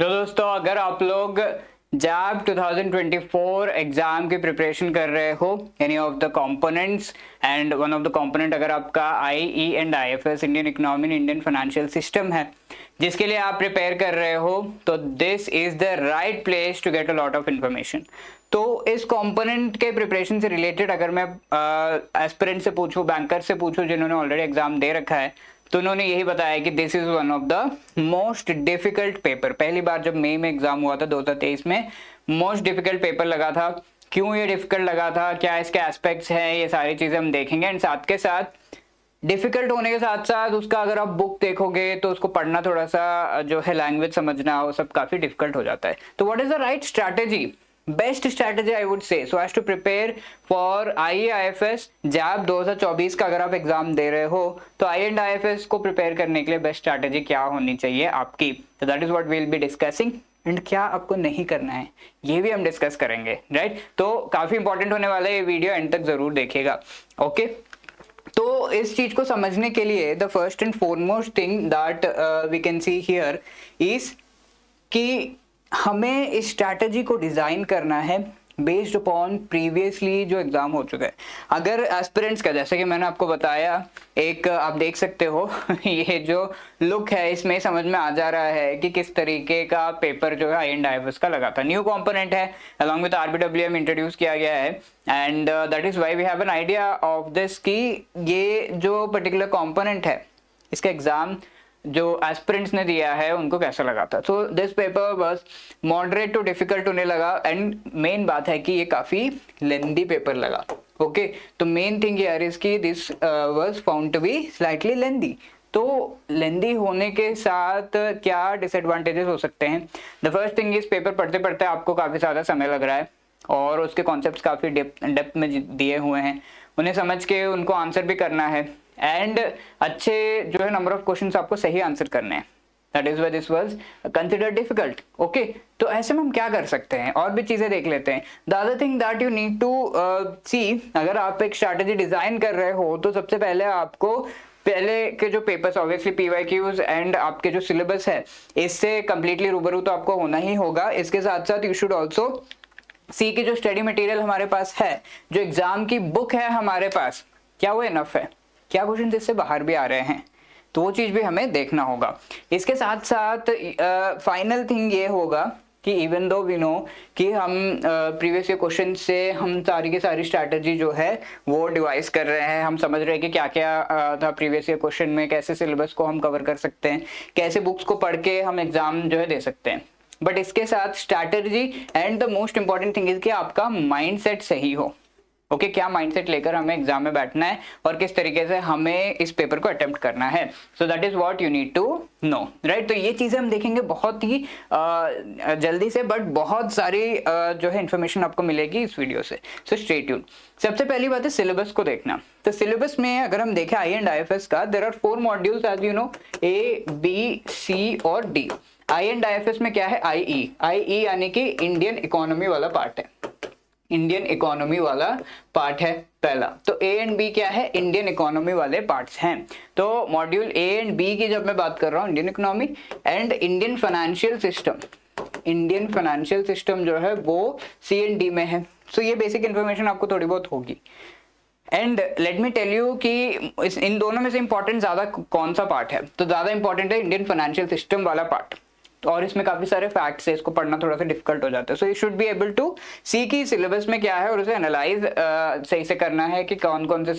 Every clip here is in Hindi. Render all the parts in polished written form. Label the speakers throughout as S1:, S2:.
S1: तो दोस्तों अगर आप लोग जैब 2024 एग्जाम की प्रिपरेशन कर रहे हो any of the components and one of the component अगर आपका IE and IFS Indian economy and Indian financial system है जिसके लिए आप प्रिपेयर कर रहे हो तो this is the right place to get a lot of information. तो इस कंपोनेंट के प्रिपरेशन से रिलेटेड अगर मैं एस्पिरेंट से पूछूं, बैंकर से पूछूं जिन्होंने ऑलरेडी एग्जाम दे रखा है, तो उन्होंने यही बताया कि this is one of the most difficult paper. पहली बार जब मई में एग्जाम हुआ था 2023 में, मोस्ट डिफिकल्ट पेपर लगा था। क्यों ये डिफिकल्ट लगा था, क्या इसके एस्पेक्ट्स हैं, ये सारी चीजें हम देखेंगे। एंड साथ के साथ डिफिकल्ट होने के साथ साथ उसका अगर आप बुक देखोगे तो उसको पढ़ना थोड़ा सा जो है लैंग्वेज समझना वो सब काफी डिफिकल्ट हो जाता है। तो what is the right strategy, best strategy I would say so as to prepare for IAFS जैब 2024 का अगर आप एग्जाम दे रहे हो तो आई एंड आईएफएस को प्रिपेयर करने के लिए बेस्ट स्ट्रैटेजी क्या होनी चाहिए आपकी। तो that is what we will be discussing and क्या आपको नहीं करना है ये भी हम डिस्कस करेंगे, राइट। तो काफी इंपॉर्टेंट होने वाला है ये वीडियो, एंड तक जरूर देखिएगा, ओके। तो इस चीज को समझने के लिए the first and foremost thing that we can see here is कि हमें इस स्ट्रैटेजी को डिजाइन करना है बेस्ड अपॉन प्रीवियसली जो एग्जाम हो चुका है। अगर एस्पिरेंट्स का, जैसे कि मैंने आपको बताया, एक आप देख सकते हो ये जो लुक है इसमें समझ में आ जा रहा है कि किस तरीके का पेपर जो है आई एंड आईएफएस का लगा था। न्यू कंपोनेंट है, अलॉन्ग विद आरबीडब्ल्यूएम इंट्रोड्यूस किया गया है, and that is why we have an idea of this कि ये जो पर्टिकुलर कंपोनेंट है इसका एग्जाम जो एस्पिरेंट्स ने दिया है उनको कैसा लगा था। So this paper was moderate to difficult होने लगा, एंड मेन बात है कि ये काफी लेंदी पेपर लगा, ओके। तो मेन थिंग यार इसकी this was found to be slightly lengthy. तो लेंदी होने के साथ क्या डिसएडवांटेजेस हो सकते हैं। The first thing is paper पढ़ते पढ़ते आपको काफी ज्यादा समय लग रहा है और उसके कॉन्सेप्ट्स काफी डेप्थ में दिए हुए हैं, उन्हें समझ के उनको आंसर भी करना है, एंड अच्छे जो है नंबर ऑफ क्वेश्चंस आपको सही आंसर करने हैं। That is why this was considered difficult, okay. तो ऐसे में हम क्या कर सकते हैं, और भी चीजें देख लेते हैं। The other thing that you need to see, अगर आप एक स्ट्रैटेजी डिजाइन कर रहे हो तो सबसे पहले आपको पहले के जो पेपर्स ऑब्वियसली पीवाईक्यूज एंड आपके जो सिलेबस है इससे कंप्लीटली रूबरू तो आपको होना ही होगा। इसके साथ साथ यू शुड ऑल्सो सी की जो स्टडी मटेरियल हमारे पास है, जो एग्जाम की बुक है हमारे पास, क्या वो इनफ है, क्या क्वेश्चन इससे बाहर भी आ रहे हैं, तो वो चीज भी हमें देखना होगा। इसके साथ साथ फाइनल थिंग ये होगा कि इवन दो वी नो कि हम प्रीवियस ईयर क्वेश्चन से हम सारी की सारी स्ट्रैटेजी जो है वो डिवाइस कर रहे हैं, हम समझ रहे हैं कि क्या क्या था प्रीवियस ईयर क्वेश्चन में, कैसे सिलेबस को हम कवर कर सकते हैं, कैसे बुक्स को पढ़ के हम एग्जाम जो है दे सकते हैं। बट इसके साथ strategy and the most important thing is कि आपका माइंडसेट सही हो, ओके। क्या माइंडसेट लेकर हमें एग्जाम में बैठना है और किस तरीके से हमें इस पेपर को अटेम्प्ट करना है। So that is what you need to know, right. तो ये चीजें हम देखेंगे बहुत ही जल्दी से, बट बहुत सारी जो है इंफॉर्मेशन आपको मिलेगी इस वीडियो से, सो स्टे ट्यून। सबसे पहली बात है सिलेबस को देखना। तो सिलेबस में अगर हम देखें आई एंड आईएफएस का, there are 4 modules as you know, A B C और डी। आई एंड आईएफएस में क्या है, आईई यानी कि इंडियन इकोनॉमी वाला पार्ट है, इंडियन इकोनॉमी वाला पार्ट है पहला। तो ए एंड बी क्या है, इंडियन इकोनॉमी वाले पार्ट्स हैं। तो मॉड्यूल ए एंड बी की जब मैं बात कर रहा हूँ, Indian economy and Indian financial system, Indian financial system जो है वो सी एंड डी में है। सो ये बेसिक इन्फॉर्मेशन आपको थोड़ी बहुत होगी। And let me tell you कि इन दोनों में से इंपॉर्टेंट ज्यादा कौन सा पार्ट है, तो ज्यादा इंपॉर्टेंट है इंडियन फाइनेंशियल सिस्टम वाला पार्ट, और इसमें काफी सारे फैक्ट्स है, इसको पढ़ना थोड़ा सा डिफिकल्ट हो जाता है। So you should be able to see की सिलेबस में क्या है और उसे एनालाइज सही से करना है कि कौन कौन से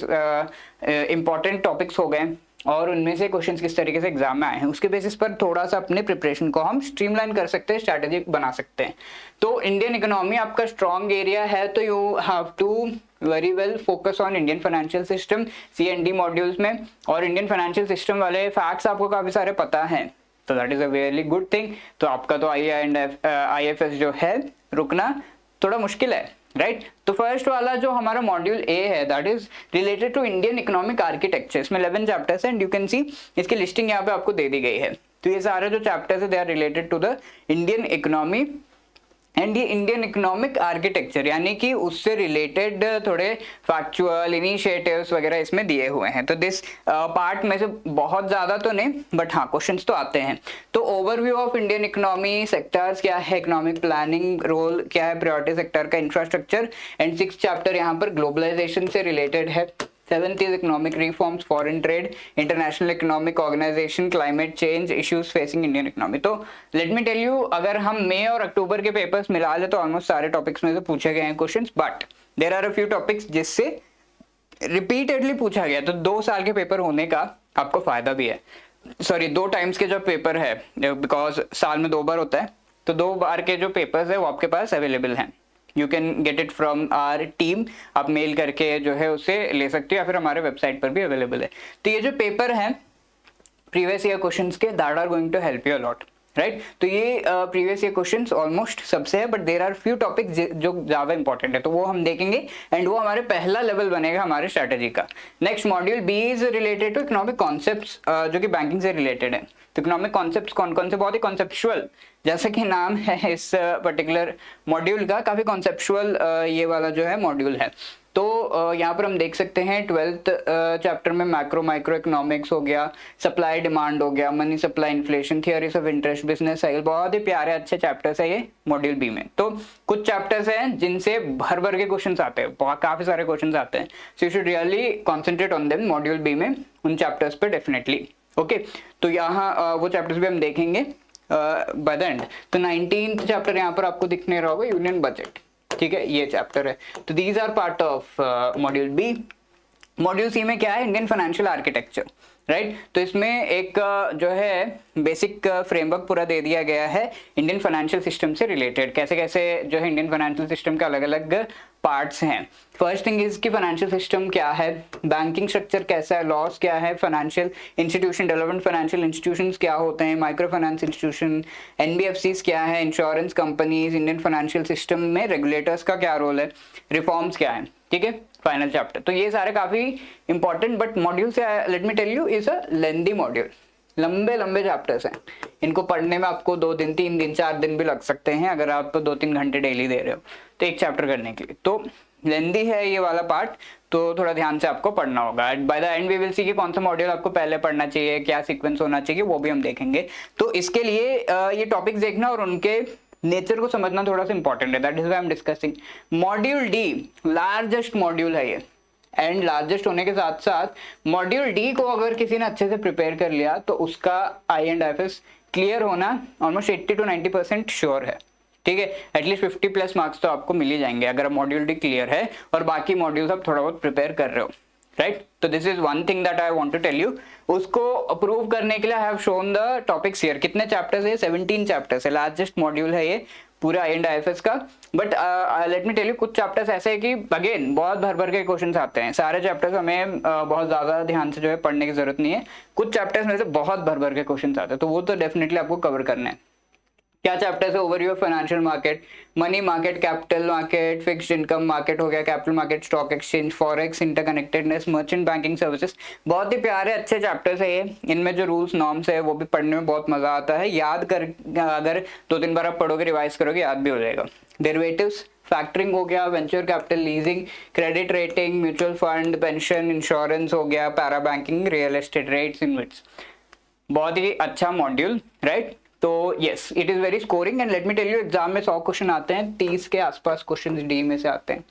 S1: इंपॉर्टेंट टॉपिक्स हो गए और उनमें से क्वेश्चंस किस तरीके से एग्जाम में आए हैं। उसके बेसिस पर थोड़ा सा अपने प्रिपरेशन को हम स्ट्रीमलाइन कर सकते हैं, स्ट्रैटेजी बना सकते हैं। तो इंडियन इकोनॉमी आपका स्ट्रॉन्ग एरिया है, तो you have to very well focus on Indian financial system C and D modules में, और इंडियन फाइनेंशियल सिस्टम वाले फैक्ट्स आपको काफी सारे पता है, तो that is a very good thing. तो आपका तो आईएफएस जो है रुकना थोड़ा मुश्किल है, राइट। तो फर्स्ट वाला जो हमारा मॉड्यूल ए है that is related to Indian economic architecture. इसमें 11 चैप्टर्स हैं एंड यू कैन सी इसकी लिस्टिंग यहाँ पे आपको दे दी गई है। तो ये सारे जो चैप्टर्स है they are related to the Indian economy and ये इंडियन इकोनॉमिक आर्किटेक्चर यानी कि उससे रिलेटेड थोड़े फैक्चुअल इनिशिएटिव्स वगैरह इसमें दिए हुए हैं। तो दिस पार्ट में से बहुत ज़्यादा तो नहीं, बट हाँ क्वेश्चंस तो आते हैं। तो overview of Indian economy, sectors क्या है, इकोनॉमिक प्लानिंग रोल क्या है, प्रायोरिटी सेक्टर का, इंफ्रास्ट्रक्चर, एंड 6th चैप्टर यहाँ पर ग्लोबलाइजेशन से रिलेटेड है। 7th is economic reforms, foreign trade, international economic organization, climate change, issues facing Indian economy। तो let me tell you, अगर हम मई और अक्टूबर के पेपर्स मिला ले तो ऑलमोस्ट सारे टॉपिक्स में से पूछे गए हैं questions, but there are a few topics जिससे रिपीटेडली पूछा गया। तो 2 साल के पेपर होने का आपको फायदा भी है, सॉरी 2 टाइम्स के जो पेपर है, बिकॉज साल में 2 बार होता है, तो 2 बार के जो पेपर्स है वो आपके पास अवेलेबल हैं। You can get it from our team, आप मेल करके जो है उसे ले सकते हो, या फिर हमारे वेबसाइट पर भी अवेलेबल है। तो ये जो पेपर है प्रीवियस ईयर क्वेश्चंस के, that are going to help you a lot, right. तो ये प्रीवियस ईयर क्वेश्चंस ऑलमोस्ट सबसे है, but there are few topics जो ज़्यादा इंपॉर्टेंट है, तो वो हम देखेंगे एंड वो हमारे पहला लेवल बनेगा हमारे स्ट्रैटेजी का। Next module B is related to economic concepts, जो कि बैंकिंग से रिलेटेड है। तो इकोनॉमिक कॉन्सेप्ट्स कौन कौन से, बहुत ही कॉन्सेप्चुअल, जैसे कि नाम है इस पर्टिकुलर मॉड्यूल का, काफ़ी कॉन्सेप्चुअल ये वाला जो है मॉड्यूल है। तो यहाँ पर हम देख सकते हैं 12th चैप्टर में मैक्रो माइक्रो इकोनॉमिक्स हो गया, सप्लाई डिमांड हो गया, money supply, inflation, theories of interest, business cycle, बहुत ही प्यारे अच्छे चैप्टर्स है ये मॉड्यूल बी में। तो कुछ चैप्टर्स हैं जिनसे भर भर के क्वेश्चंस आते हैं, काफ़ी सारे क्वेश्चंस आते हैं, so you should really concentrate on them module B में, उन चैप्टर्स पे डेफिनेटली। ओके, तो यहाँ वो चैप्टर्स भी हम देखेंगे बाय द एंड। तो 19th चैप्टर यहाँ पर आपको दिखने रहा होगा, यूनियन बजट, ठीक है, ये चैप्टर है। तो these are part of module B. Module C में क्या है, इंडियन फाइनेंशियल आर्किटेक्चर, राइट। तो इसमें एक जो है बेसिक फ्रेमवर्क पूरा दे दिया गया है इंडियन फाइनेंशियल सिस्टम से रिलेटेड, कैसे कैसे जो है इंडियन फाइनेंशियल सिस्टम के अलग अलग पार्ट्स हैं। फर्स्ट थिंग इज कि फाइनेंशियल सिस्टम क्या है, बैंकिंग स्ट्रक्चर कैसा है, लॉस क्या है, financial institution development, financial institutions क्या होते हैं, माइक्रो फाइनेंस इंस्टीट्यूशन, एनबीएफसीज क्या है, insurance companies, Indian financial system में रेगुलेटर्स का क्या रोल है, रिफॉर्म्स क्या है, ठीक है, फाइनल चैप्टर। तो ये सारे काफी इंपॉर्टेंट, बट मॉड्यूल से let me tell you is a lengthy module, लंबे लंबे चैप्टर्स हैं, इनको पढ़ने में आपको 2 दिन 3 दिन 4 दिन भी लग सकते हैं अगर आप 2-3 घंटे डेली दे रहे हो तो एक चैप्टर करने के लिए। तो लेंदी है ये वाला पार्ट, तो थोड़ा ध्यान से आपको पढ़ना होगा। By the end we will see कि कौन सा मॉड्यूल आपको पहले पढ़ना चाहिए, क्या सीक्वेंस होना चाहिए, वो भी हम देखेंगे। तो इसके लिए ये टॉपिक्स देखना और उनके नेचर को समझना थोड़ा सा इंपॉर्टेंट है, that is why I am discussing. Module D largest module है ये, एंड लार्जेस्ट होने के साथ साथ मॉड्यूल डी को अगर किसी ने अच्छे से प्रिपेयर कर लिया तो उसका IND-IFS क्लियर होना ऑलमोस्ट 80 to 90% श्योर है, ठीक है। एटलीस्ट 50+ मार्क्स तो आपको मिल ही जाएंगे अगर मॉड्यूल डी क्लियर है और बाकी मॉड्यूल्स आप थोड़ा बहुत प्रिपेयर कर रहे हो, राइट। तो this is one thing that I want to tell you. उसको अप्रूव करने के लिए I have shown the topics here. कितने चैप्टर्स है, 17 चैप्टर्स है, लार्जेस्ट मॉड्यूल है ये पूरा IND-IFS का। But let me tell you, कुछ चैप्टर्स ऐसे है कि अगेन बहुत भर भर के क्वेश्चंस आते हैं, सारे चैप्टर्स हमें बहुत ज्यादा ध्यान से जो है पढ़ने की जरूरत नहीं है, कुछ चैप्टर्स में से बहुत भर भर के क्वेश्चंस आते हैं, तो वो तो डेफिनेटली आपको कवर करना है। क्या चैप्टर्स है, overview of financial market, money market, capital market, fixed income market हो गया, capital market, stock exchange, forex, interconnectedness, merchant banking services, बहुत ही प्यारे अच्छे चैप्टर्स है ये। इनमें जो रूल्स नॉर्म्स है वो भी पढ़ने में बहुत मजा आता है, याद कर अगर 2-3 बार आप पढ़ोगे, रिवाइज करोगे, याद भी हो जाएगा। डेरिवेटिव्स, फैक्टरिंग हो गया, venture capital, leasing, credit rating, mutual fund, pension, insurance हो गया, para banking, real estate, REITs, InvITs, बहुत ही अच्छा मॉड्यूल, राइट। तो yes, it is very scoring and let me tell you, exam में 100 क्वेश्चन आते हैं, 30 के आसपास क्वेश्चन डी में से आते हैं,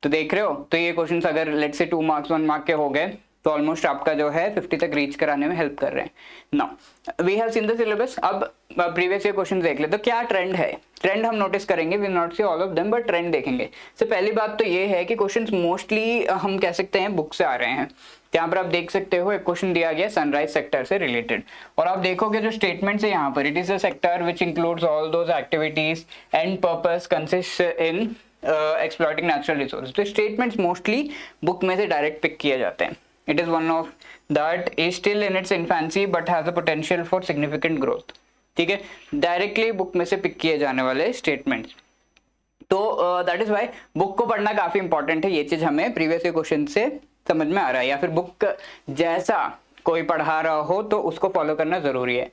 S1: तो देख रहे हो। तो ये क्वेश्चन अगर लेट से 2 मार्क्स 1 मार्क के हो गए तो ऑलमोस्ट आपका जो है 50 तक रीच कराने में हेल्प कर रहे हैं। Now we have seen the syllabus. अब प्रीवियस ईयर क्वेश्चन देख ले, तो क्या ट्रेंड है, ट्रेंड हम नोटिस करेंगे, we not see all of them but trend देखेंगे। तो पहली बात तो ये है कि क्वेश्चंस मोस्टली हम कह सकते हैं बुक से आ रहे हैं। यहाँ पर आप देख सकते हो एक क्वेश्चन दिया गया सनराइज सेक्टर से रिलेटेड, और आप देखोगे जो स्टेटमेंट्स है यहाँ पर, it is a sector which includes all those activities and purpose consist in exploiting natural resource. तो स्टेटमेंट्स मोस्टली बुक में से डायरेक्ट पिक किए जाते हैं। It is one of that is still in its infancy but has a potential for significant growth, ठीक है, डायरेक्टली बुक में से पिक किए जाने वाले स्टेटमेंट्स। तो दैट इज वाई बुक को पढ़ना काफी इंपॉर्टेंट है, ये चीज हमें प्रीवियस ईयर क्वेश्चन से समझ में आ रहा है, या फिर बुक जैसा कोई पढ़ा रहा हो तो उसको फॉलो करना जरूरी है।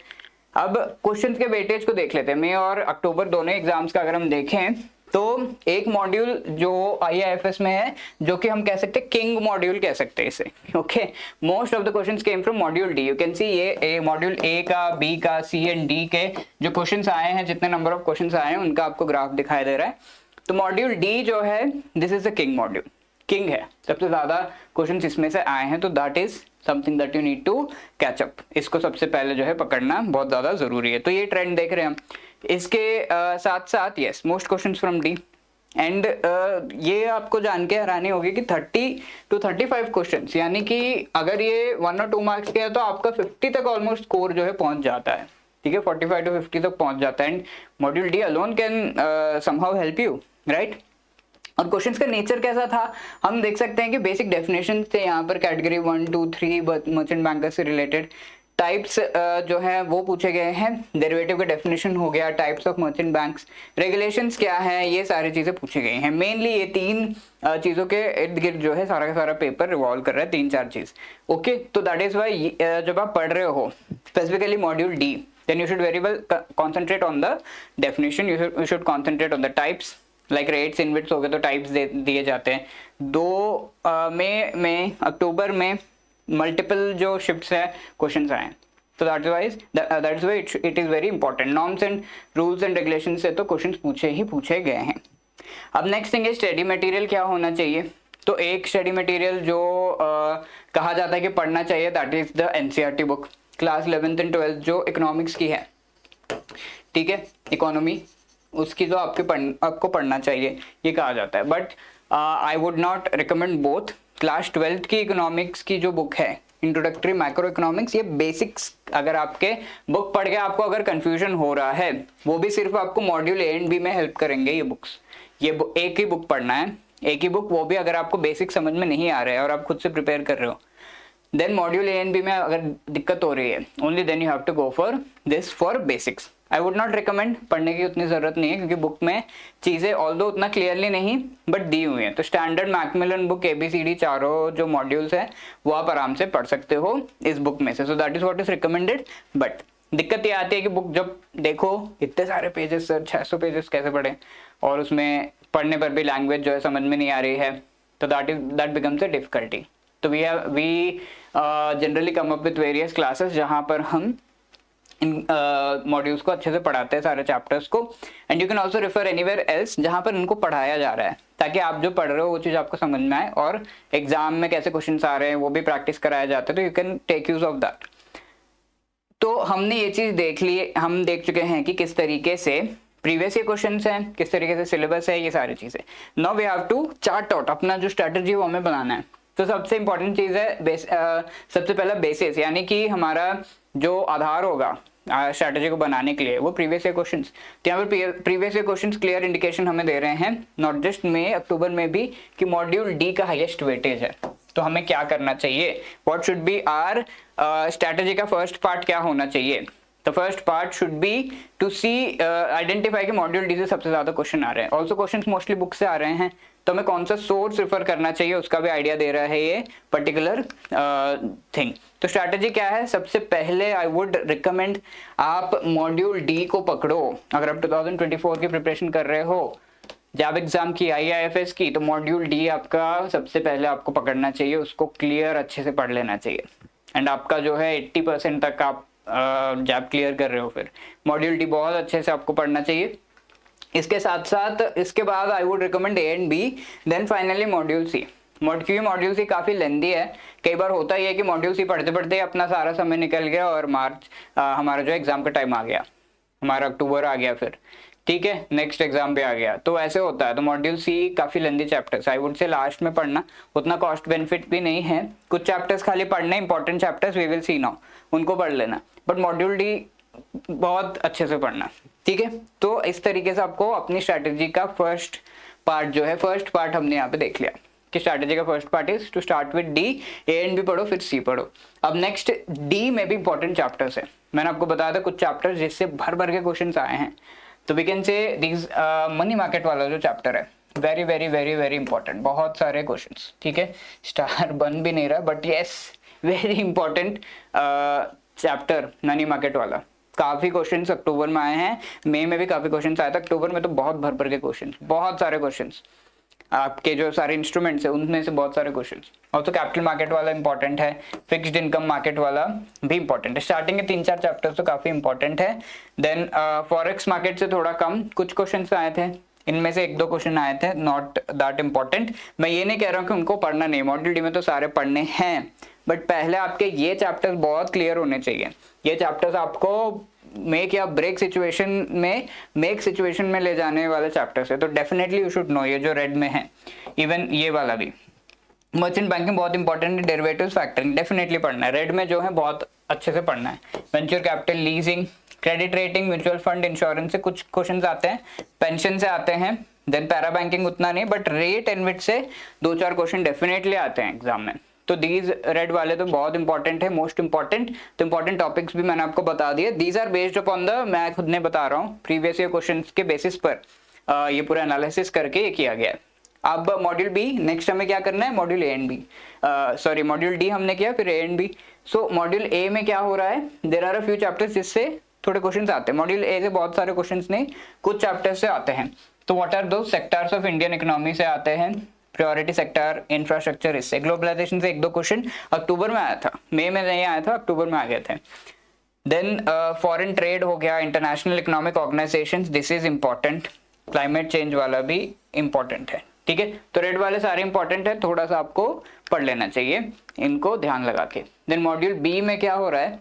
S1: अब क्वेश्चंस के वेटेज को देख लेते हैं। मई और अक्टूबर दोनों एग्जाम्स का अगर हम देखें तो एक मॉड्यूल जो आईआईएफएस में है, जो कि हम कह सकते हैं किंग मॉड्यूल कह सकते हैं इसे। Okay, most of the questions came from module D. You can see ये मॉड्यूल ए का, बी का, सी एंड डी के जो क्वेश्चंस आए हैं, जितने नंबर ऑफ क्वेश्चंस आए हैं उनका आपको ग्राफ दिखाई दे रहा है। तो मॉड्यूल डी जो है, this is the king module, king है, सबसे ज्यादा क्वेश्चंस इसमें से आए हैं। तो that is something that you need to catch up. इसको सबसे पहले जो है पकड़ना बहुत ज्यादा जरूरी है। तो ये ट्रेंड देख रहे हैं हम। इसके साथ साथ yes, most questions from D and ये आपको जान के हैरानी होगी कि 30 to 35 क्वेश्चंस, यानी कि अगर ये 1 और 2 मार्क्स के है तो आपका 50 तक ऑलमोस्ट स्कोर जो है पहुंच जाता है। ठीक है, 45 to 50 तक पहुंच जाता है। And module D alone can somehow help you, right. और क्वेश्चंस का नेचर कैसा था, हम देख सकते हैं कि बेसिक डेफिनेशन थे यहाँ पर, कैटेगरी 1 2 3 मर्चेंट बैंकर से रिलेटेड। टाइप्स जो है वो पूछे गए हैं, डेरिवेटिव का डेफिनेशन हो गया, types of merchant banks, regulations क्या है, ये सारी चीजें पूछी गई हैं। मेनली ये 3 चीजों के इर्द गिर्द जो है सारा का सारा पेपर रिवॉल्व कर रहा है, 3-4 चीज। ओके, तो दैट इज वाई जब आप पढ़ रहे हो specifically module D, then you should very well concentrate on the definition. You should concentrate on the types, like rates inwits हो गए तो types दिए जाते हैं। 2 मई में, अक्टूबर में मल्टीपल जो शिफ्ट्स है क्वेश्चंस आए हैं। तो that's why it is very important. Norms and rules and regulations से तो क्वेश्चंस पूछे गए हैं। अब नेक्स्ट थिंग है स्टडी मटेरियल क्या होना चाहिए। तो एक स्टडी मटेरियल जो कहा जाता है कि पढ़ना चाहिए, that is the NCERT book, class 11th and 12th जो इकोनॉमिक्स की है। ठीक है, इकोनॉमी उसकी जो आपको पढ़ना चाहिए ये कहा जाता है। But I would not recommend both. Class 12th की इकोनॉमिक्स की जो बुक है, इंट्रोडक्टरी माइक्रो इकोनॉमिक्स, ये बेसिक्स अगर आपके बुक पढ़ के आपको अगर कंफ्यूजन हो रहा है, वो भी सिर्फ आपको मॉड्यूल ए एंड बी में हेल्प करेंगे ये बुक्स। ये एक ही बुक पढ़ना है, एक ही बुक, वो भी अगर आपको बेसिक समझ में नहीं आ रहा है और आप खुद से प्रिपेयर कर रहे हो, then module A and B में अगर दिक्कत हो रही है, only then you have to go for this for basics. I would not recommend, पढ़ने की उतनी जरूरत नहीं है क्योंकि बुक में चीजें ऑल्दो उतना क्लियरली नहीं बट दी हुई है। तो स्टैंडर्ड मैकमिलन बुक ABCD चारों जो मॉड्यूल्स है वो आप आराम से पढ़ सकते हो इस बुक में से। सो that is what is recommended. But दिक्कत ये आती है कि बुक जब देखो इतने सारे पेजेस, सर 600 पेजेस कैसे पढ़े, और उसमें पढ़ने पर भी लैंग्वेज जो है समझ में नहीं आ रही है, तो दैट बिकम्स अ डिफिकल्टी। तो we generally come up with various classes जहाँ पर हम इन मॉड्यूल्स को अच्छे से पढ़ाते हैं, सारे चैप्टर्स को। And you can also refer anywhere else जहाँ पर इनको पढ़ाया जा रहा है, ताकि आप जो पढ़ रहे हो वो चीज़ आपको समझ में आए, और एग्जाम में कैसे क्वेश्चन आ रहे हैं वो भी प्रैक्टिस कराया जाता है। तो you can take use of that. तो हमने ये चीज़ देख ली, हम देख चुके हैं कि किस तरीके से प्रीवियस ईयर क्वेश्चंस हैं, किस तरीके से सिलेबस है, ये सारी चीज़ें। Now we have to chart out अपना जो स्ट्रैटेजी वो हमें बनाना है। तो सबसे इंपॉर्टेंट चीज़ है सबसे पहला बेसिस, यानी कि हमारा जो आधार होगा स्ट्रैटेजी को बनाने के लिए वो प्रीवियस ईयर क्वेश्चंस। तो यहाँ पर previous year questions clear indication हमें दे रहे हैं, नॉट जस्ट मई अक्टूबर में भी, कि मॉड्यूल डी का हाईएस्ट वेटेज है। तो हमें क्या करना चाहिए, what should be our strategy का फर्स्ट पार्ट क्या होना चाहिए। The first part should be to see identify कि मॉड्यूल डी से सबसे ज्यादा क्वेश्चन आ रहे हैं। ऑल्सो क्वेश्चन मोस्टली बुक से आ रहे हैं, तो हमें कौन सा सोर्स रेफर करना चाहिए उसका भी आइडिया दे रहा है ये पर्टिकुलर थिंग। तो स्ट्रैटेजी क्या है, सबसे पहले आई वुड रिकमेंड आप मॉड्यूल डी को पकड़ो। अगर आप 2024 की प्रिपरेशन कर रहे हो, जैब एग्जाम की, IIFS की, तो मॉड्यूल डी आपका सबसे पहले आपको पकड़ना चाहिए, उसको क्लियर अच्छे से पढ़ लेना चाहिए। एंड आपका जो है 80% तक आप जैब क्लियर कर रहे हो, फिर मॉड्यूल डी बहुत अच्छे से आपको पढ़ना चाहिए। इसके साथ साथ इसके बाद I would recommend A and B, then finally module C. क्योंकि मॉड्यूल सी काफ़ी लेंदी है, कई बार होता ही है कि मॉड्यूल सी पढ़ते पढ़ते अपना सारा समय निकल गया और मार्च हमारा जो एग्जाम का टाइम आ गया, हमारा अक्टूबर आ गया, फिर ठीक है नेक्स्ट एग्जाम भी आ गया, तो ऐसे होता है। तो मॉड्यूल सी काफ़ी lengthy chapters, I would say last में पढ़ना, उतना कॉस्ट बेनिफिट भी नहीं है। कुछ चैप्टर्स खाली पढ़ने, important chapters we will see now, उनको पढ़ लेना, बट मॉड्यूल डी बहुत अच्छे से पढ़ना। ठीक है, तो इस तरीके से आपको अपनी स्ट्रैटेजी का फर्स्ट पार्ट जो है, फर्स्ट पार्ट हमने यहाँ पे देख लिया कि स्ट्रैटेजी का first part is to start with D, A and B पढ़ो, फिर सी पढ़ो। अब नेक्स्ट डी में भी इंपॉर्टेंट चैप्टर्स है, मैंने आपको बताया था कुछ चैप्टर्स जिससे भर भर के क्वेश्चंस आए हैं। तो we can say this money market वाला जो चैप्टर है, very very very very important, बहुत सारे क्वेश्चंस। ठीक है, स्टार बन भी नहीं रहा, but yes very important chapter money market वाला, काफी क्वेश्चंस अक्टूबर में आए हैं, मई में भी काफी क्वेश्चंस आए थे, अक्टूबर में तो बहुत भर भर के क्वेश्चंस, बहुत सारे क्वेश्चंस, आपके जो सारे इंस्ट्रूमेंट्स है उनमें से बहुत सारे क्वेश्चंस। और तो कैपिटल मार्केट वाला इंपॉर्टेंट है, फिक्स्ड इनकम मार्केट वाला भी इंपॉर्टेंट है। स्टार्टिंग के 3-4 चैप्टर्स तो काफी इंपॉर्टेंट है। देन फॉरेक्स मार्केट से थोड़ा कम कुछ क्वेश्चंस आए थे, इनमें से 1-2 क्वेश्चन आए थे, नॉट दैट इंपॉर्टेंट। मैं ये नहीं कह रहा हूँ कि उनको पढ़ना नहीं, मॉड्यूल डी में तो सारे पढ़ने हैं, बट पहले आपके ये चैप्टर्स बहुत क्लियर होने चाहिए। ये चैप्टर्स आपको मेक या ब्रेक सिचुएशन में ले जाने वाले चैप्टर्स है, तो डेफिनेटली यू शुड नो। ये जो रेड में है, इवन ये वाला भी, मर्चेंट बैंकिंग बहुत इंपॉर्टेंट है, डेरिवेटिव्स फैक्टरिंग डेफिनेटली पढ़ना है, रेड में जो है बहुत अच्छे से पढ़ना है। Venture capital, leasing, credit rating, mutual fund, insurance से कुछ क्वेश्चंस आते हैं, पेंशन से आते हैं, देन पैरा बैंकिंग उतना नहीं, बट रेट एंड विट से 2-4 क्वेश्चन डेफिनेटली आते हैं एग्जाम में। तो दीज रेड वाले तो बहुत इंपॉर्टेंट है, मोस्ट इंपॉर्टेंट। तो इंपॉर्टेंट टॉपिक्स भी मैंने आपको बता दिए। These are based upon the, मैं खुद ने बता रहा हूँ, प्रीवियस ईयर क्वेश्चंस के बेसिस पर ये पूरा एनालिसिस करके ये किया गया है। अब मॉड्यूल बी, नेक्स्ट हमें क्या करना है, module A and B, sorry module D हमने किया, फिर A and B. So module A में क्या हो रहा है, there are a few chapters जिससे थोड़े क्वेश्चंस आते हैं। मॉड्यूल ए से बहुत सारे क्वेश्चंस नहीं, कुछ चैप्टर्स से आते हैं। तो व्हाट आर दो सेक्टर्स ऑफ इंडियन इकोनॉमी से आते हैं, प्रायोरिटी सेक्टर, इंफ्रास्ट्रक्चर, इससे ग्लोबलाइजेशन से 1-2 क्वेश्चन अक्टूबर में आया था, मई में नहीं आया था, अक्टूबर में आ गए थे। देन फॉरेन ट्रेड हो गया, international economic organisations, this is important, climate change वाला भी इंपॉर्टेंट है, ठीक है। तो रेड वाले सारे इंपॉर्टेंट है, थोड़ा सा आपको पढ़ लेना चाहिए इनको ध्यान लगा के। देन मॉड्यूल बी में क्या हो रहा है,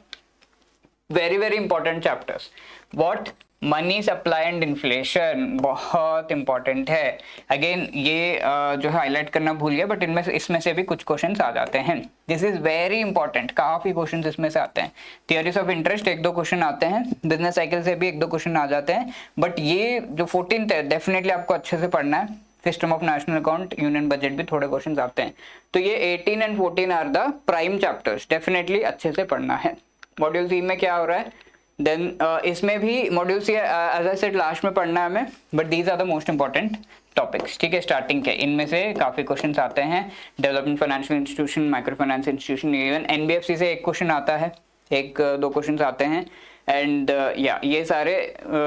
S1: very very important chapters, what, money supply and inflation, बहुत इंपॉर्टेंट है। अगेन ये जो है हाईलाइट करना भूल गया, बट इनमें से इसमें से भी कुछ क्वेश्चंस आ जाते हैं, दिस इज वेरी इंपॉर्टेंट, काफी क्वेश्चंस इसमें से आते हैं। थियरीज ऑफ इंटरेस्ट 1-2 क्वेश्चन आते हैं, बिजनेस साइकिल से भी 1-2 क्वेश्चन आ जाते हैं, बट ये जो 14th है डेफिनेटली आपको अच्छे से पढ़ना है। System of national account, union budget भी थोड़े क्वेश्चंस आते हैं। तो ये 18 and 14 are the prime chapters, definitely अच्छे से पढ़ना है। मॉड्यूल सी में क्या हो रहा है, देन इसमें भी module C as I said last में पढ़ना है हमें, but these are the most important topics, ठीक है। स्टार्टिंग के इनमें से काफी क्वेश्चंस आते हैं, development financial institution, micro finance institution, even NBFC से 1 क्वेश्चन आता है, 1-2 क्वेश्चन आते हैं। एंड ये सारे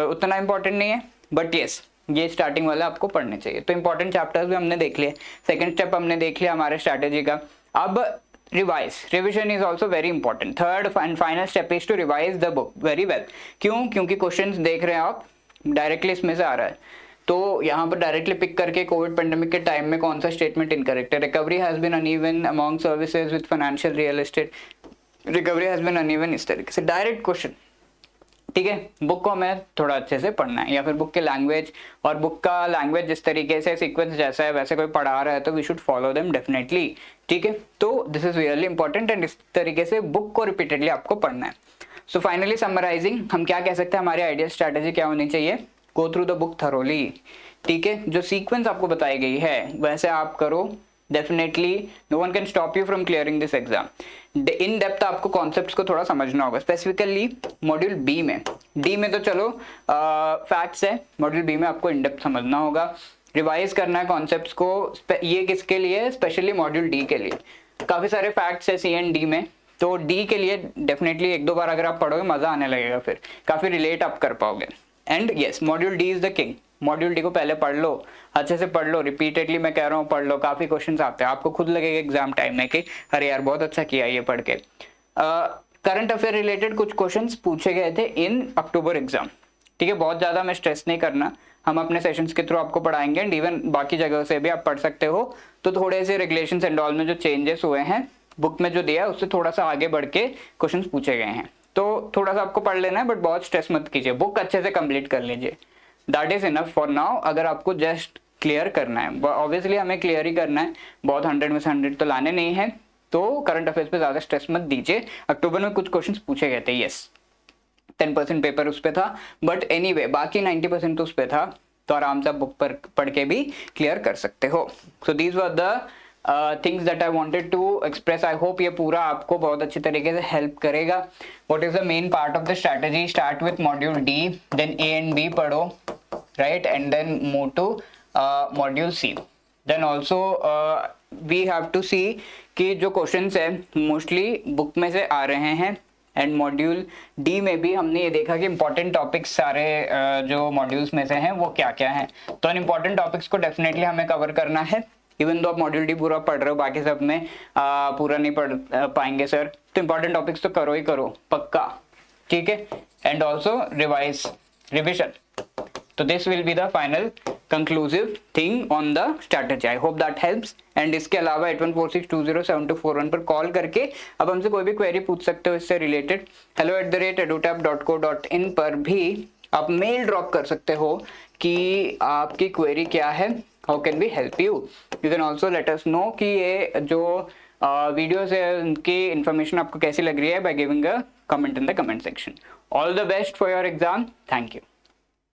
S1: उतना इंपॉर्टेंट नहीं है, बट येस ये स्टार्टिंग वाला आपको पढ़ने चाहिए। तो इंपॉर्टेंट चैप्टर्स भी हमने देख लिए, सेकंड स्टेप हमने देख लिया हमारे स्ट्रैटेजी का। अब revision is also very important, third and final step is to revise the book very well. क्यों, क्योंकि क्वेश्चंस देख रहे हैं आप डायरेक्टली इसमें से आ रहा है, तो यहाँ पर डायरेक्टली पिक करके कोविड पेंडेमिक के टाइम में कौन सा स्टेटमेंट इनकरेक्ट है, recovery has been uneven among services with financial real estate, recovery has been uneven, इस तरीके से डायरेक्ट क्वेश्चन, ठीक है। बुक को हमें थोड़ा अच्छे से पढ़ना है, या फिर बुक के लैंग्वेज, और बुक का लैंग्वेज जिस तरीके से सीक्वेंस जैसा है वैसे कोई पढ़ा रहा है तो we should follow them definitely, ठीक है। तो this is really important and इस तरीके से बुक को रिपीटेडली आपको पढ़ना है। सो फाइनली समराइजिंग हम क्या कह सकते हैं, हमारी आइडियल स्ट्रैटेजी क्या होनी चाहिए, go through the book thoroughly, ठीक है। जो सीक्वेंस आपको बताई गई है वैसे आप करो, definitely no one can stop you from clearing this exam. In depth आपको कॉन्सेप्ट्स को थोड़ा समझना होगा, स्पेसिफिकली मॉड्यूल बी में। डी में तो चलो फैक्ट्स है, मॉड्यूल बी में आपको इन डेप्थ समझना होगा, रिवाइज करना है कॉन्सेप्ट्स को। ये किसके लिए, स्पेशली मॉड्यूल डी के लिए। काफी सारे फैक्ट्स है सी एंड डी में, तो डी के लिए डेफिनेटली 1-2 बार अगर आप पढ़ोगे मजा आने लगेगा, फिर काफी रिलेट आप कर पाओगे। And yes, module D is the king, module D को पहले पढ़ लो, अच्छे से पढ़ लो, रिपीटेडली मैं कह रहा हूँ पढ़ लो, काफी क्वेश्चंस आते हैं, आपको खुद लगेगा एग्जाम टाइम में कि अरे यार बहुत अच्छा किया ये पढ़ के। करंट अफेयर रिलेटेड कुछ क्वेश्चंस पूछे गए थे इन अक्टूबर एग्जाम, ठीक है। बहुत ज्यादा मैं स्ट्रेस नहीं करना, हम अपने सेशंस के थ्रू आपको पढ़ाएंगे, एंड इवन बाकी जगह से भी आप पढ़ सकते हो। तो थोड़े से रेगुलेशंस एंड ऑल में जो चेंजेस हुए हैं, बुक में जो दिया है उससे थोड़ा सा आगे बढ़ के क्वेश्चंस पूछे गए हैं, तो थोड़ा सा आपको पढ़ लेना है, बट बहुत स्ट्रेस मत कीजिए, बुक अच्छे से कंप्लीट कर लीजिए, that is enough for now. अगर आपको जस्ट क्लियर करना है, ऑब्वियसली हमें क्लियर ही करना है, बहुत 100 में से 100 तो लाने नहीं है, तो करंट अफेयर्स पे ज्यादा स्ट्रेस मत दीजिए। अक्टूबर में कुछ क्वेश्चंस पूछे गए थे, यस 10% पेपर उस पे था, बट एनीवे बाकी 90% तो उस पे था, तो आराम से आप बुक पर पढ़ के भी क्लियर कर सकते हो। So these were the things that I wanted to express. I hope ये पूरा आपको बहुत अच्छी तरीके से हेल्प करेगा। What is the main part of the strategy, start with module D, then A and B पढ़ो, right, and then move to module C. Then also we have to see कि जो क्वेश्चंस है मोस्टली बुक में से आ रहे हैं, एंड मॉड्यूल डी में भी हमने ये देखा कि इंपॉर्टेंट टॉपिक्स सारे जो मॉड्यूल्स में से हैं वो क्या क्या हैं। तो इन इंपॉर्टेंट टॉपिक्स को डेफिनेटली हमें कवर करना है। इवन दो आप मॉड्यूल डी पूरा पढ़ रहे हो, बाकी सब में पूरा नहीं पढ़ पाएंगे सर, तो इंपॉर्टेंट टॉपिक्स तो करो ही करो पक्का, ठीक है। And also revision. तो this will be the final conclusive thing on the strategy. I hope that helps. And इसके अलावा 8146207241 पर कॉल करके अब हमसे कोई भी क्वेरी पूछ सकते हो इससे रिलेटेड। hello@edutap.co.in पर भी आप मेल ड्रॉप कर सकते हो कि आपकी क्वेरी क्या है, how can we help you. You can also let us know कि ये जो वीडियोस है उनकी इन्फॉर्मेशन आपको कैसी लग रही है by giving a comment in the comment section. All the best for your exam. Thank you.